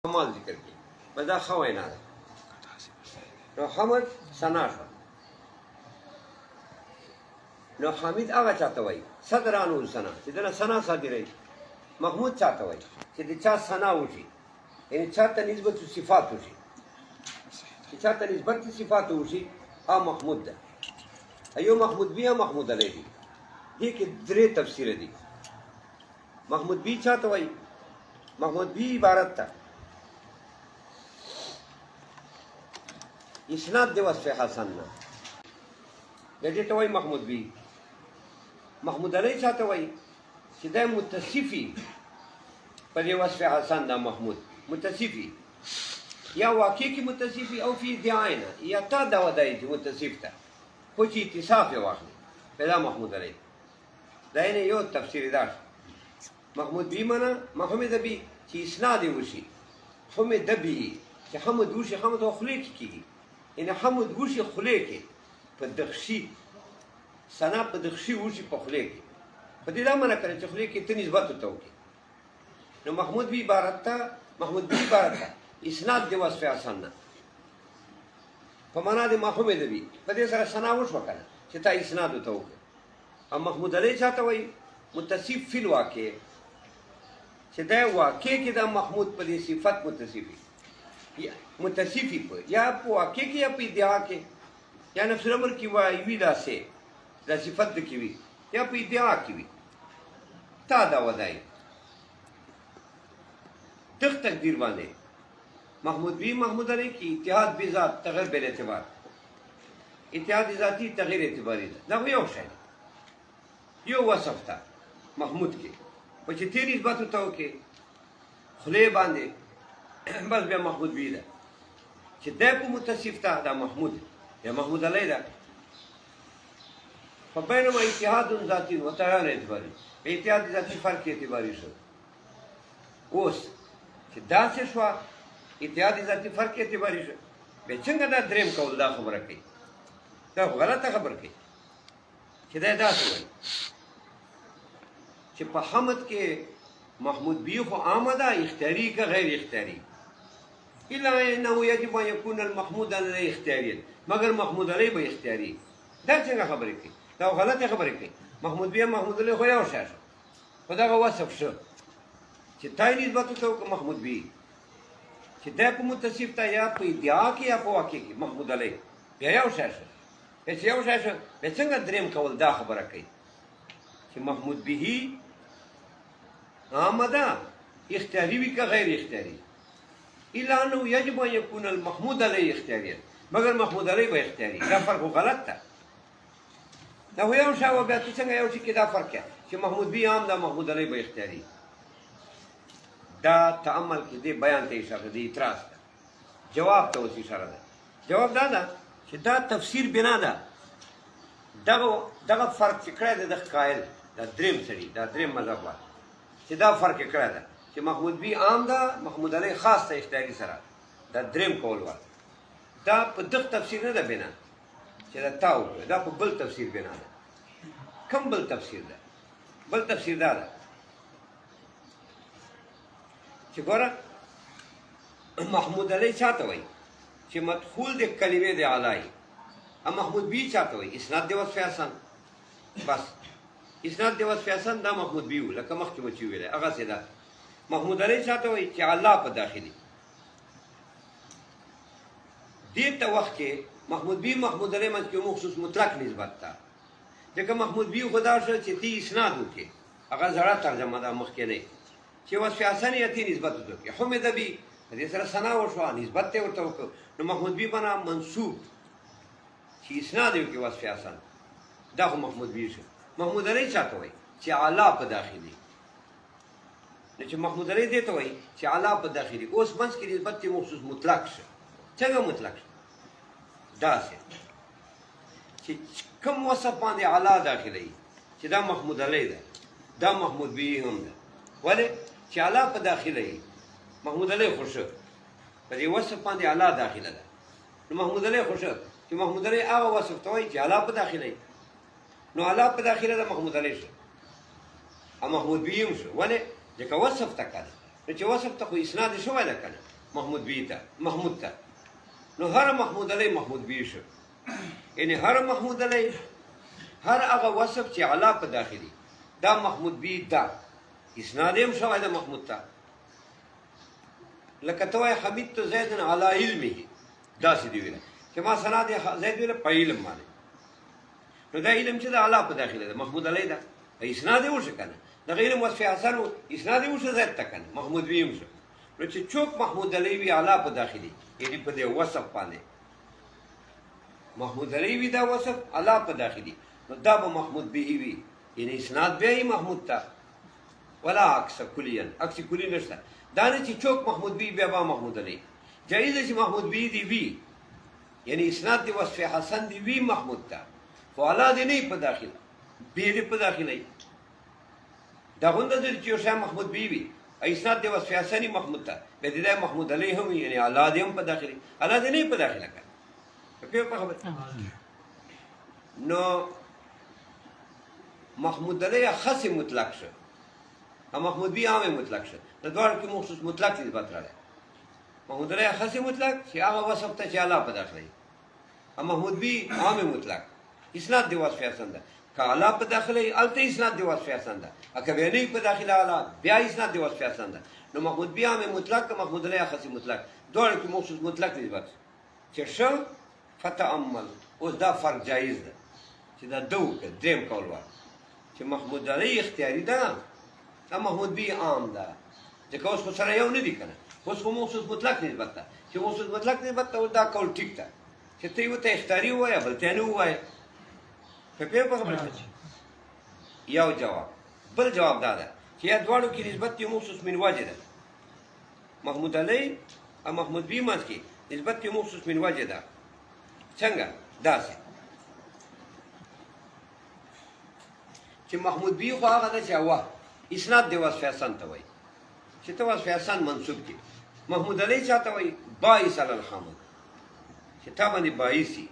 کمال ذکر کی بس دا ښه وینا ده نو حمد ثنا شوه نو حمید هغه چاته وایي صدرانو ثنا چې دله ثنا صادروي محمود چاته وایي چې د چا ثنا وشي یعنې چاته نسبت صفات وشي چې چاته نسبت صفات وشي هغه محمود ده یو محمود بي او محمود علی دي دې کې درې تفسیره دي محمود بي چاته وایي محمود بي عبارت ده اسناد د وصف حسن نه دې ته وایي محمود بي محمود علی چاته وایي چې دا متصفي په دې وصف حسن ده محمود متصفي یا واقع کې متصفي او فی ادعاینا یا تا دا ودایي چې متصف ده خو چې اتصاف یې واخلي پیدا محمود علی دا یې یو تفسیر ده محمود بي معنا محمد بي چې اسناد یې وشي حمد بي چې حمد وشي حمد خو خولې کې کېږي یعنې حمد وشي خولې کې په دخشي ثنا په دخشي وشي په خولې کې په دې دا منع کړی چې خولې کې ته نسبت ورته وکړي نو محمود بي عبارت ته محمود بي عبارت ته اسناد د وصف حسن نه په معنا د محمد بي په دې سره ثنا وشوه که نه چې تا اسناد ورته وکړي او محمود علی چاته وایي متصف فی الواقع چې دا واقع کې دا محمود په دې صفت متصفي متصفي په یا په واقع کې یا په ادعا کې یا نفس الامر کې وایي داسې دا صفت د کې وي یا په ادعا کې وي تا دا ودایي دغه تقدیر باندې محمود بي محمود علی کې اتحاد بذات تغیر بل اعتبار اتحاد ذاتی تغیر اعتباري ده دا یو شی یو وصف ته محمود کې په چې تیر نسبت ورته وکړې خولې باندې بس بیا محمود بي ده چې دی په متصف ته دا محمود یا محمود علی ده فبینما اتحاد ذاتي و تغیر اعتباري په اتحاد ذاتي فرق اعتباري شو اوس چې داسې شوه اتحاد ذاتي فرق اعتباري شو بیا څنګه دا درېیم کول دا خبره کوي دا غلطه خبره کوي چې دا داسې وایي چې په حمد کې محمود بي خو عامه ده اختیاري که غیر اختیاري الا انه یجب ان یکون المحمود علی اختیاري مگر محمود علی به اختیاري دا څنګه خبرې کوي دا غلطه خبرې کوي محمود بي محمود علی خو یو شی شو خو دغه وصف شو چې تای نسبت ورته وکړه محمود بي چې دی په متصف ته یا په ادعا کې یا په واقع کې محمود علی بیا یو شی شو بیا چې یو شی شو بیا څنګه درېیم کول دا خبره کوي چې محمود بي عامه ده اختیاري وي که غیر اختیاري الا انه یجب ان یکون المحمود علی اختیاري مگر محمود علی به اختیاري دا فرق غلط ده دا خو یو شی و بیا ته څنګه یو شي کې دا فرق یا چې محمود بي عام ده محمود علی به اختیاري دا تعمل کې دې بیان ته اشاره دی اعتراض ده جواب ته اوس اشاره ده جواب دا ده چې دا تفسیر بنا ده دغه فرق چې کړی دی د قایل دا درېیم سړي دا درېیم مذهب وال چې دا فرق یې کړی ده چې محمود بي عام ده محمود علی خاص ته اختیاري سره دا درېیم کول وال دا په دغه تفسیر نه ده بنا چې دا تا وکړه دا په بل تفسیر بنا ده کوم بل تفسیر ده بل تفسیر دا ده چې ګوره محمود علی چاته وایي چې مدخول د کلمې د اعلی او محمود بي چاته وایي اسناد د وصف حسن بس اسناد د وصف حسن دا محمود بي و لکه مخکې مو چې ویلی هغسې ده محمود علی چاته وایي چې الله په داخلي دې ته وخت کې محمود بي محمود علی منځ کې مخصوص مطلق نسبت ده ځکه محمود بي خو دا شو چې تی اسناد وکړې هغه زړه ترجمه ده مخکې چې وصف حسن یې تی نسبت ورته وکړي حمد بي په دې سره ثنا وشوه نسبت ته ورته وکړو نو محمود بي بنا منصوب چې اسناد یې وکړي وصف حسن دا خو محمود بي شو محمود علی چاته وایي چې اعلی په داخلي نو چې محمود علی دې ته وایي چې اعلی په داخلي اوس منځ کې نسبت ته مخصوص مطلق شو څنګه مطلق شو داسې چې کوم وصف باندې اعلی داخلي چې دا محمود علی ده دا محمود بي هم ده ولې چې اعلی په داخله یي محمود علی خو ښه په دې وصف باندې اعلی داخله ده نو محمود علی خو ښه چې محمود علی هغه وصف ته وایي چې اعلی په داخله یي نو اعلی په داخله ده محمود علی ښه او محمود بي هم ښه ولې ځکه وصف ته کړه نو چې وصف ته خو اسناد شوی ده که نه محمود بی ته محمود ته نو هر محمود علی محمود بی شو یعنی هر محمود علی هر هغه وصف چې علا په داخلي دا محمود بی دا اسناد هم شوی د محمود ته لکه ته وایې حمید تو زید علی علمه داسې دی ویله چې ما ثنا د زید ویله په علم باندې نو دا علم چې د علا په داخله ده محمود علی ده اسناد یې وشو که نه دغه علم وصف حسن و اسناد یې وشو زید ته که نه محمود بی هم شو نو چې څوک محمود علی وي علا په داخلي یعنی په دې وصف باندې محمود علی وي دا وصف علا په داخلي نو دا به محمود به وي یعنی اسناد بیا یې محمود ته ولا عکس کلیا عکس کلی نشته دا نه چې څوک محمود بی بیا به محمود علی جایز چې محمود بی دی وي یعنی اسناد دی وصف حسن دی وی محمود ته خو علا دی نه په داخله بی دی په داخله دا غونډه چې یو شی محمود بی وي اسناد دی وصف حسنی محمود ته به دی محمود علی هم یعنی علا دی هم په داخله علا دی نه په داخله کوي په خبره نو محمود علی خاص مطلق شو او محمود بی عام مطلق شو د دوړ کې مخصوص مطلق نسبت راځي محمود علی خاص مطلق چې هغه وصف ته چې علا په داخله او محمود بی عام مطلق اسناد دی وصف حسن ده که علا په داخله الته اسناد دی وصف حسن ده اګه به نه په داخله علا بیا اسناد دی وصف حسن ده نو محمود بی عام مطلق که محمود علی خاص مطلق دوړ کې مخصوص مطلق نسبت چې شو فتعمل اوس دا فرق جایز ده چې دا دو که دریم کول وایي چې محمود علی اختیاري ده دا محمود بی عام ده ځکه اوس خو سره یو نه دي که نه اوس خو مخصوص مطلق نسبت ده چې مخصوص مطلق نسبت ته اوس دا کول ټیک ده چې ته یې ورته اختیاري ووایه بل ته یې نه ووایه ښه پوهېږې په خبره یو جواب بل جواب دا ده چې یا دواړو کې نسبت یې مخصوص من وجه ده محمود علی او محمود بی منځ کې نسبت یې مخصوص من وجه ده څنګه داسې چې محمود بی خو هغه ده چې هوا اسناد دی وصف حسن ته وایي چې ته وصف حسن منصوب کړي محمود علی چاته وایي باعث علی الحمد چې تا باندې باعثي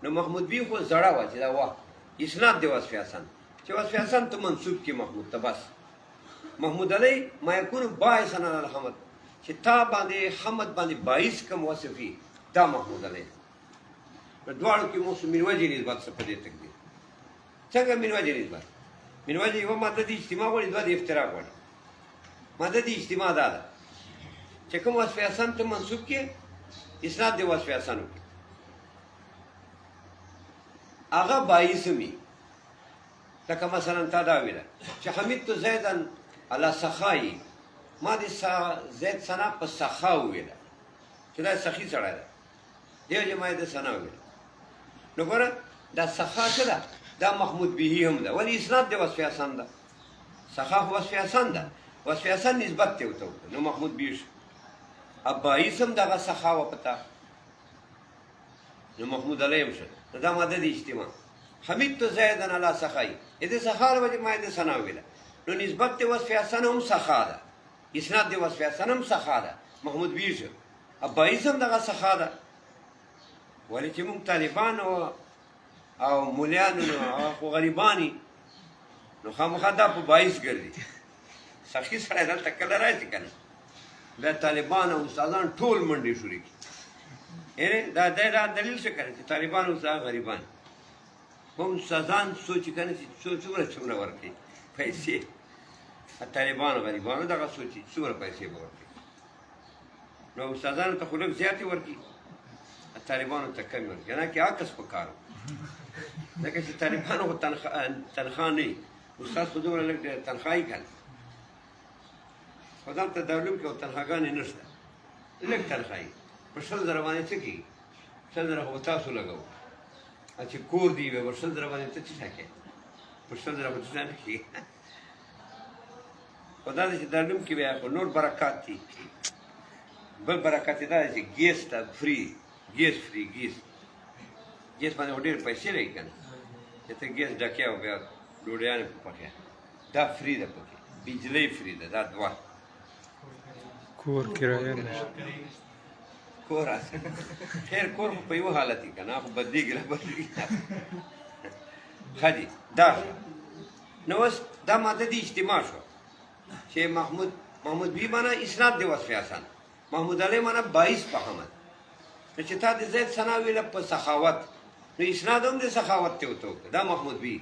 نو محمود بی خو زړه وه چې دا وه اسناد دی وصف حسن چې وصف حسن ته منصوب کړي محمود ته بس محمود علی ما یکون باعث علی الحمد چې تا باندې حمد باندې باعث کم وصفي دا محمود علی نو دواړو کې موږ من وجې نسبت څه په دې تقدیر څنګه من وجې نسبت من وجې یوه ماده د اجتماع غواړي دوه د افتراق غواړي ماده د اجتماع دا ده چې کوم وصف حسن ته منصوب کړې اسناد د وصف حسن وکړي هغه باعث وي لکه مثلا تا دا ویله چې حمید تو زیدن علی سخایی ما د زید ثنا په سخا وویله چې دا سخي سړی ده دیو چې ما یې د ثنا وویله نو ګوره دا سخا څه ده دا محمود بهي هم ده ولې اسناد د وصف حسن ده سخا خو وصف حسن ده وصف حسن نسبت ته ورته وکړه نو محمود بهي شو اب باعث هم دغه سخا و پتا نو محمود علی هم شو نو دا ماده د اجتماع حمید تو زیدن علی سخایی دې سخا وجه ما دې ثنا ویله نو نسبت د وصف حسن هم سخا ده اسناد د وصف حسن هم سخا ده محمود بهي شو اب باعث هم دغه سخا ده ولې چې موږ طالبان او مولیان او غریبانی نو خامخا دا په باعث ګرځي سخي سړی دلته کله راځي که نه بیا طالبان او استادان ټول منډې شروع کړي دا دلیل څه کوي چې طالبان او استاد غریبان هم استادان سوچ کوي چې څومره ورکړي پیسې طالبان غریبانو دغه سوچي څومره پیسې به ورکړي نو استادانو ته خو لږ زیاتې ورکړي طالبانو ته کمې ورکړي نه کې عکس په کار ځکه چې طالبانو خو تنخوا نه استاد خو دومره لږ تنخوا یې کړه خو دلته دارالعلوم کې تنخواګانې نشته لږ تنخوا یې په 100,000 باندې څه کېږي 100,000 خو تاسو لګوو چې کور دی وي په 100,000 باندې ته څه کوې په 100,000 خو څه نه کېږي خو دا دی چې دارالعلوم کې بیا خو نور برکات دي بل برکات یې دا دی چې ګیس ته فري ګیس باندې خو ډېر پیسې لګي که نه چې ته ګیس ډکې او بیا ډوډیانې په پخې دا فري ده پکې بجلی فري ده دا دوه کور کرایه نشته کور خیر کور خو په یوه حالت کې که نه خو بدلېږي نه بدلېږي ښه دي دا نو اوس دا ماده د اجتماع شوه چې محمود بي معنی اسناد د وصف حسن محمود علی معنا باعث په حمد نو چې تا د زید ثنا ویله په سخاوت نو اسناد هم د سخاوت ته وته دا محمود بي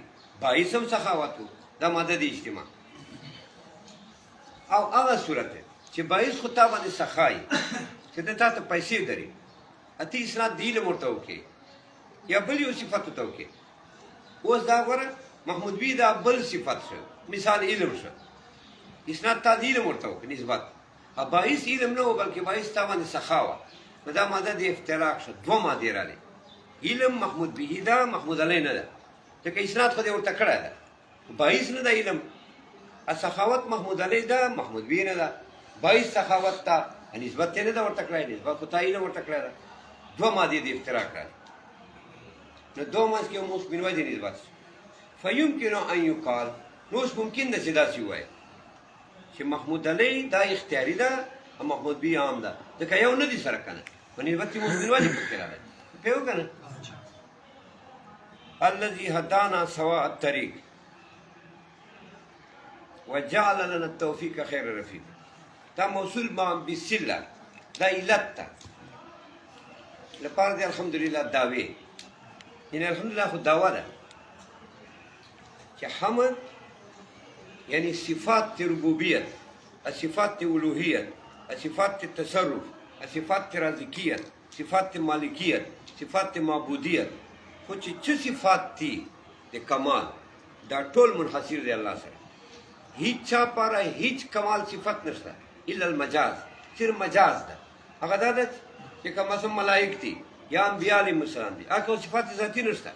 باعث هم سخاوت دا مدد اجتماع او هغه صورت چې باعث خو تا باندې سخای چې د تا ته پیسې دري اتی اسناد دی له مرته وکي یا بل یو صفت ته وکي اوس دا غره محمود بي دا بل صفت شو مثال علم شو اسناد تا دی له مرته وکي نسبت باعث علم نه بلکې باعث تا باندې سخاوت نو دا ماده د افتراق شو دوه ماده راغلي علم محمود به دا محمود علی نه ده ځکه اسناد خو دې ورته کړی ده باعث نه ده علم سخاوت محمود علی ده محمود به نه ده باعث سخاوت ته نسبت نه ده ورته کړی نسبت خو ته علم ورته کړی ده دوه ماده د افتراق راغلي نو دوه ماده کې اوس من وجه نسبت فيمكن ان يقال نو اوس ممکن ده چې داسې ووایي چې محمود علی دا اختیاري ده او محمود بي عام ده ځکه یو نه دي سره کنه په نسبت کې اوس من وجه پکې راغلی پیو کنه الذي هدانا سواء الطريق وجعل لنا التوفيق خير رفيق دا موصول ما بالسله دا علت لپاره دې الحمدلله داوی یعنی الحمدلله خو داوا ده چې حمد یعنی صفات ربوبیت صفات الوهیت صفات التصرف صفات رازقیت صفات مالکیت صفات معبودیت خو چې صفات دي د کمال دا ټول منحصر دی الله سره هیڅ چا پاره هیڅ کمال صفت نشته الا المجاز صرف مجاز ده هغه دا ده چې کوم مثلا ملائک دي یا انبیاء علیهم السلام دي هغه صفات ذاتی نشته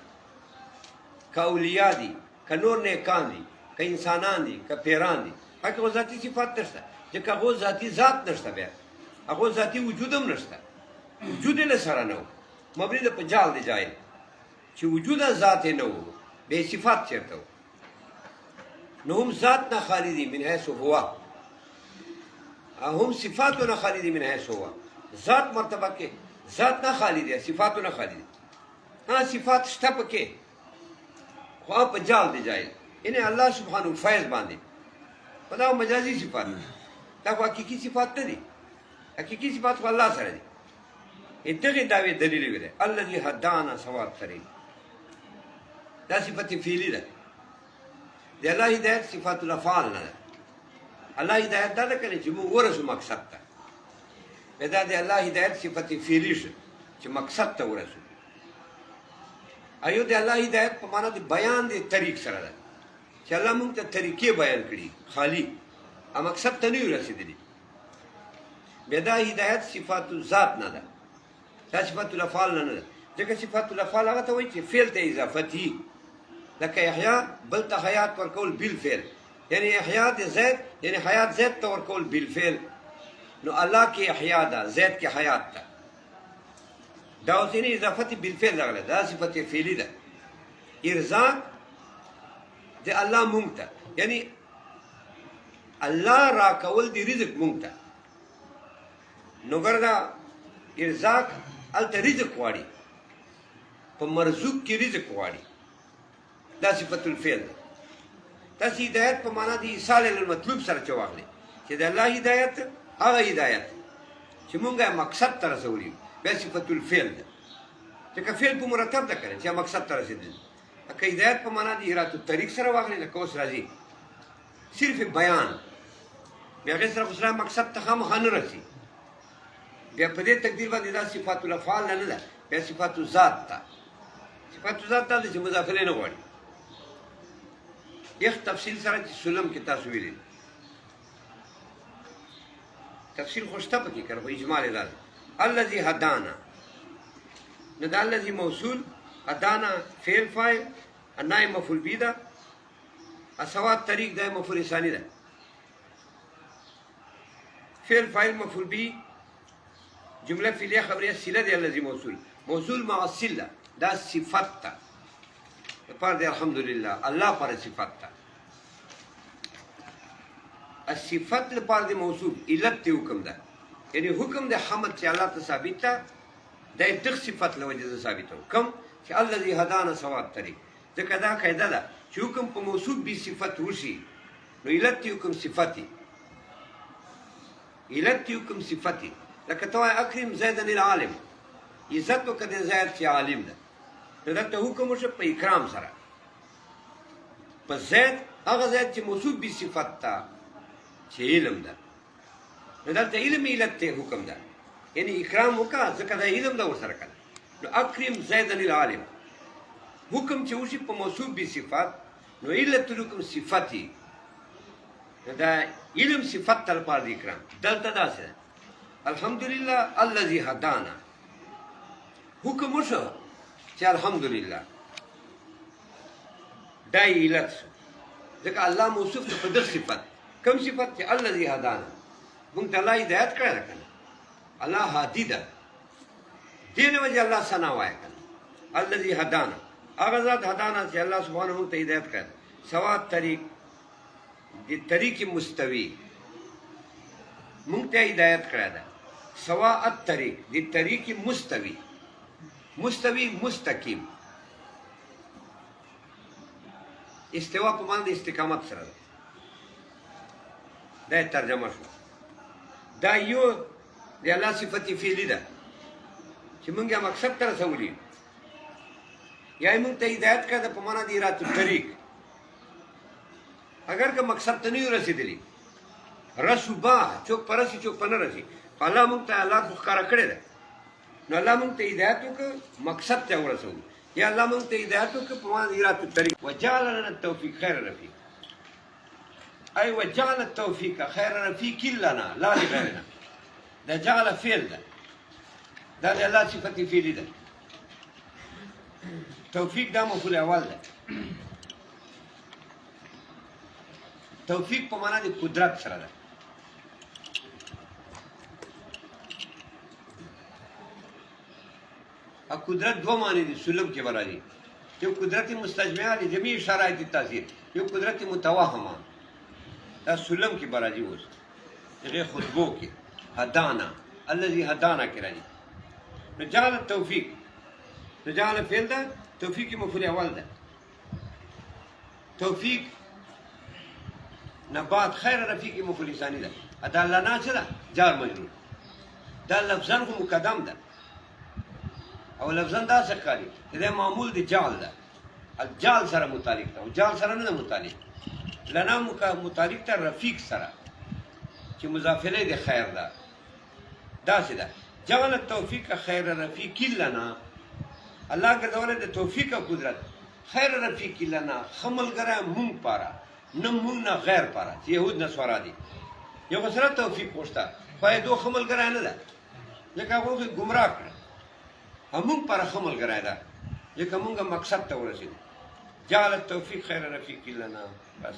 که اولیاء دي که نور نیکان دي که انسانان دي که پیران دي هغه ذاتی صفات نشته ځکه هغه ذاتی ذات نشته بیا هغه ذاتی وجود هم نشته وجود له سره نه مبني د پجال دی جای چې وجود ذات نه وو به صفات چیرته نو هم ذات نه خالی دي من حيث هو هم صفات نه خالی دي من حيث هو ذات مرتبه کې ذات نه خالی دي صفات نه خالی دي ها صفات شته پکې خو په جال دی جای ان الله سبحانه فیض باندې خدا مجازي صفات دا حقيقي صفات نه دي حقيقي صفات خو الله سره دي دغه داوی دلیل ویل الذي هدانا سواء الطريق دا صفت فعلی ده د الله هدایت صفات الافعال نه الله هدایت دا کوي چې موږ ورسو مقصد ته دا د الله هدایت صفت فعلی شي چې مقصد ته ورسو ایو د الله هدایت په معنا د بیان د طریق سره ده چې الله موږ ته طریقې بیان کړي خالی ا مقصد ته نه ورسېدلی بدا هدایت صفات ذات نه ده دا صفات الافعال نه ده ځکه صفات الافعال هغه ته وایي چې فعل ته اضافتي لکه احیا بل ته حیات ورکول بالفعل یعنی احیا د زید یعنی حیات زید ته ورکول بالفعل نو الله کې احیا ده زید کې حیات ده دا اوس یې اضافت بالفعل راغله دا صفت فعلی ده ارزاق د الله مونږ ته یعنی الله را کول دی رزق مونږ ته نو ګردا ارزاق الته رزق واړي په مرزوق کې رزق واړي دا صفت الفعل ده تاسو هدایت په معنا دی ایصال المطلوب سره چواغلي چې د الله هدایت هغه هدایت چې مونږه مقصد ته رسولي به صفت الفعل ده چې فعل په مرتب ده کړي چې مقصد ته رسیدل که هدایت په معنا دی ارادت الطریق سره واغلي لکه اوس راځي صرف بیان بیا هغه سره خو مقصد ته هم خانه رسي بیا په دې تقدیر باندې دا صفات الافعال نه ده بیا صفات الذات ته صفات الذات ته چې مضاف نه غواړي یخ تفصیل سره چې سلم کې تاسو ویلي تفصیل خوشته پکې کړو اجمال ده الذي هدانا نو دا الذي موصول هدانا فعل فاعل النائب مفعول به ده اسوات طریق ده مفعول ثانی ده فعل فاعل مفعول به جمله فعلیه خبریه صله ده الذي موصول مع الصله دا صفت ده پر دې الحمدلله الله پر صفت ده الصفت لپاره د موصول علت حکم ده یعنی حکم د حمد چې الله ته ثابت ده د دغه صفت له وجه ثابت حکم چې الذي هدانا سواء الطريق ځکه دا قاعده ده چې حکم په موصول به صفت وشي نو علت حکم صفتی علت حکم صفتی لکه ته وایې اکرم زیدن العالم، عزت وکړه د زید چې عالم ده، نو دلته حکم وشو په اکرام سره په زید، هغه زید چې موصوف به صفت ته چې علم ده، نو دلته علم علت ته حکم ده، یعنی اکرام وکړه ځکه دا علم ده ورسره کنه. نو اکرم زیدن العالم حکم چې وشي په موصوف به صفت، نو علت الحکم صفتی، نو دا علم صفت ته لپاره د اکرام. دلته داسې ده الحمدلله الذي هدانا، حکم وشو چې الحمدلله دا علت شو ځکه الله موصوف ته په دغه صفت، کوم صفت چې الذي هدانا، موږ ته الله هدایت کړی ده کنه، الله هادي ده، دې نه وجه الله ثنا وایه کنه الذي هدانا، هغه ذات هدانا چې الله سبحانه موږ ته هدایت کړی، سوا طریق د طریق مستوی موږ ته هدایت کړی ده، سوا الطریق د طریق مستوی، مستوی مستقیم، استوا په معنی د استقامت سره ده، دا ترجمه شو. دا یو د الله صفت فعلی ده چې موږ یې مقصد ته رسولي، یا یې موږ ته هدایت کړی ده په معنی د ارادت الطریق، اگر که مقصد ته نه یو رسېدلي رسو با څوک په رسي څوک په نه رسي، الله موږ ته لار خو ښکاره کړې ده، نو الله موږ ته هدایت وکړه مقصد ته ورسوو، یا الله موږ ته هدایت وکړه په معنی د ارادت الطریق. وجعل لنا التوفیق خیر رفیق، ای وجعل التوفیق خیر رفیق لنا لا لغیرنا، دا جعل فعل ده، دا د الله صفت فعلی ده، توفیق دا مفعول اول ده، توفیق په معنی د قدرت سره ده. قدرت دو معنی دي سلم کې برادي، یو قدرت مستجمعه لجميع شرایط التاثیر، یو قدرت متوهمه دا سلم کې برادي. اوس هغه خطبو کې هدانا الذي هدانا کې راځي، نو جعل التوفیق، نو جعل فعل ده، توفیق مفعول اول ده، توفیق نبات خیر رفیق مفعول ثانی ده، ادا لنا څه ده جار مجرور، دا لفظاً خو مقدم ده او لفظاً دا څه ښکاري چې دا معمول د جعل ده، الجعل سره متعلق ده او جعل سره نه ده متعلق، لنا متعلق ده رفیق سره چې مضاف الیه د خیر ده، داسې ده جعل التوفیق خیر رفیق لنا، الله ګرځولی د توفیق او قدرت خیر رفیق لنا، ښه ملګری مونږ پاره، نه مونږ نه غیر پاره چې یهود نصارا دي، یو خو سره توفیق غوښته خو یې دو ښه ملګری نه ده ځکه هغوی ګمراه کړه، همون پر خمل گرای ده ځکه مونږ مقصد ته ورسېدو. جعل التوفیق خیر رفیق لنا، بس